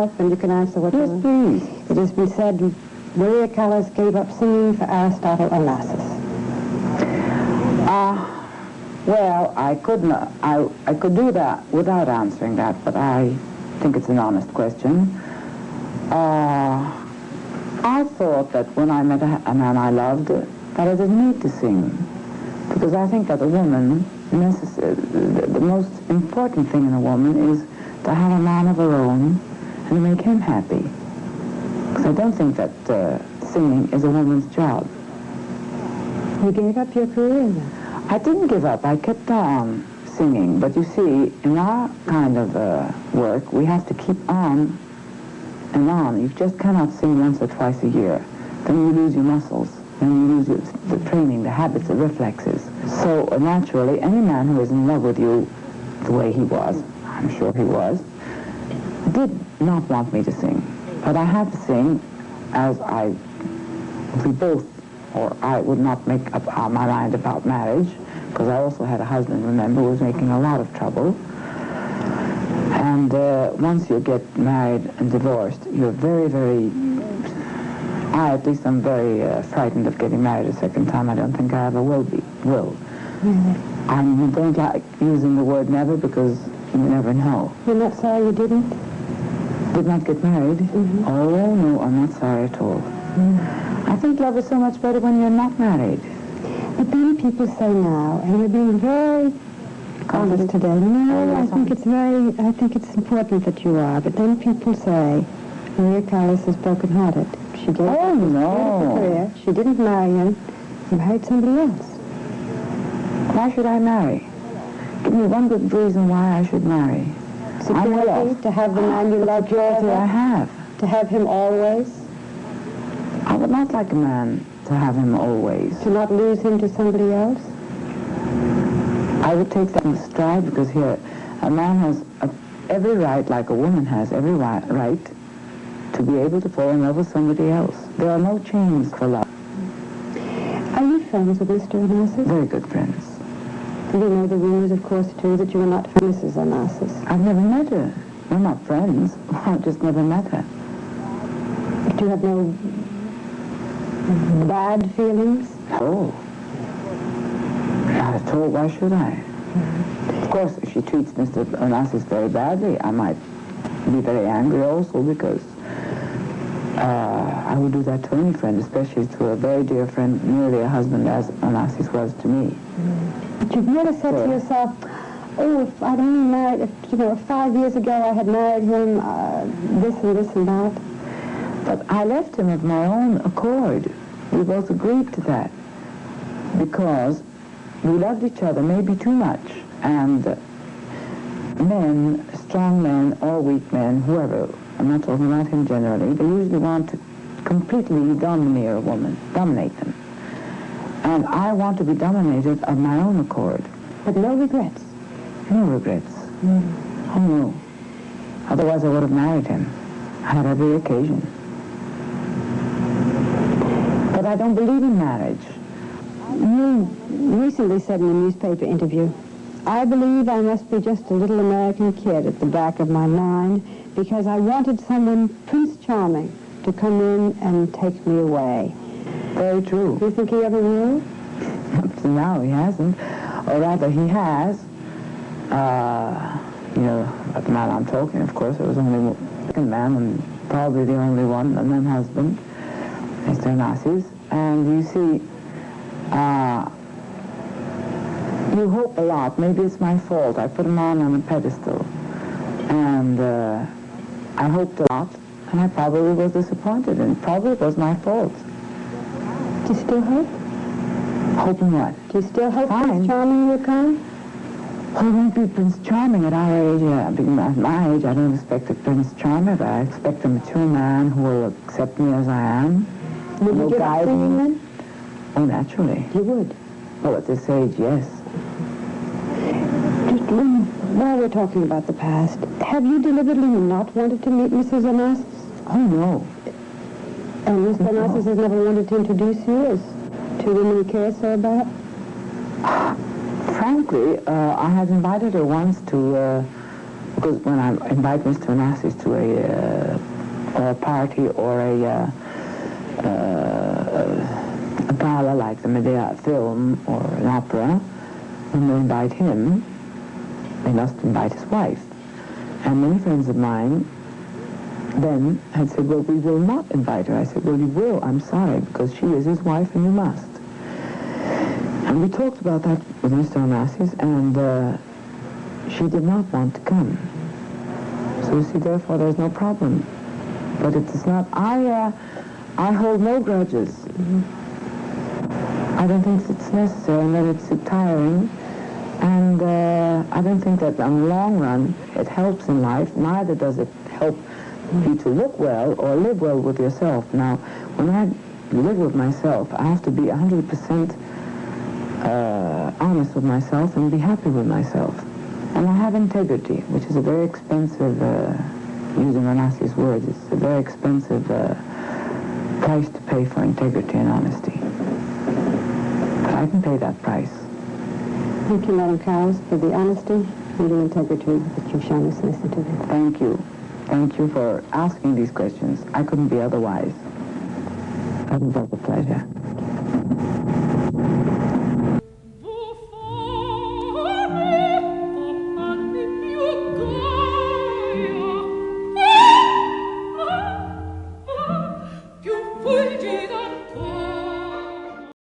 myself, and you can answer what you want? Yes, please. It has been said Maria Callas gave up singing for Aristotle Onassis. Well, I could not. I could do that without answering that, but I think it's an honest question. I thought that when I met a man I loved, that I didn't need to sing, because I think that a woman, the most important thing in a woman is to have a man of her own and to make him happy. Because I don't think that singing is a woman's job. You gave up your career then? I didn't give up. I kept on singing. But you see, in our kind of work, we have to keep on and on. You just cannot sing once or twice a year. Then you lose your muscles. Then you lose the training, the habits, the reflexes. So naturally, any man who is in love with you the way he was, I'm sure he was, did not want me to sing. But I had to sing as we both, or I would not make up my mind about marriage, because I also had a husband, remember, who was making a lot of trouble. And once you get married and divorced, you're very, very, at least I'm very frightened of getting married a second time. I don't think I ever will be. Mm-hmm. I don't like using the word never, because you never know. You're not sorry you didn't? Did not get married? Mm-hmm. Oh, no, I'm not sorry at all. Mm-hmm. I think love is so much better when you're not married. But then people say now, and you're being very honest today, no, I think it's important that you are, but then people say, Maria Callas is broken-hearted. She gave up a beautiful career. She didn't marry him. She married somebody else. Why should I marry? Give me one good reason why I should marry. Security, to have the man you love forever. I have. To have him always. I would not like a man to have him always. To not lose him to somebody else? I would take that in stride, because here, a man has every right, like a woman has every right, to be able to fall in love with somebody else. There are no chains for love. Are you friends with Mr. Onassis? Very good friends. You know the rumors, of course, too, that you were not from Mrs. Onassis. I've never met her. We're not friends. I've just never met her. Do you have no bad feelings? No. Not at all. Why should I? Mm-hmm. Of course, if she treats Mr. Onassis very badly, I might be very angry also, because I would do that to any friend, especially to a very dear friend, nearly a husband, as Onassis was to me. Mm-hmm. But you've never said to yourself, oh, if I'd only married, if 5 years ago I had married him, this and this and that. But I left him of my own accord. We both agreed to that, because we loved each other maybe too much. And men, strong men or weak men, whoever, I'm not talking about him generally, they usually want to completely dominate a woman, dominate them. And I want to be dominated of my own accord. But no regrets? No regrets. Mm. Oh, no. Otherwise I would have married him. I had every occasion. But I don't believe in marriage. You recently said in a newspaper interview, I believe I must be just a little American kid at the back of my mind, because I wanted someone Prince Charming to come in and take me away. Very true. Do you think he ever will? Up to now he hasn't. Or rather, he has. About the man I'm talking, of course, there was only one second man, and probably the only one, and then husband, Mr. Onassis. And you see, you hope a lot. Maybe it's my fault. I put him on a pedestal. And I hoped a lot, and I probably was disappointed, and probably it was my fault. Do you still hope? Hoping what? Do you still hope Fine. Prince Charming will come? Well, he won't be Prince Charming at our age. At my age, I don't expect a Prince Charming, but I expect a mature man who will accept me as I am. Would you give up singing then? Oh, naturally. You would? Well, at this age, yes. Just while we're talking about the past, have you deliberately not wanted to meet Mrs. Onassis? Oh, no. And Mr. Onassis has never wanted to introduce you as to women he cares so about? Frankly, I had invited her once to, because when I invite Mr. Onassis to a or a party or a gala like the Medea film or an opera, when they invite him, they must invite his wife. And many friends of mine then had said, well, we will not invite her. I said, well, you will, I'm sorry, because she is his wife and you must. And we talked about that with Mr. Onassis, and she did not want to come. So you see, therefore, there's no problem. But it is not, I hold no grudges. I don't think it's necessary, and that it's tiring. And I don't think that in the long run it helps in life. Neither does it help you to look well or live well with yourself. Now, when I live with myself, I have to be 100% honest with myself and be happy with myself. And I have integrity, which is a very expensive, using Onassis' words, it's a very expensive price to pay for integrity and honesty. But I can pay that price. Thank you, Madam Callas, for the honesty and the integrity that you've shown us in this interview. Thank you. Thank you for asking these questions. I couldn't be otherwise. It was a pleasure.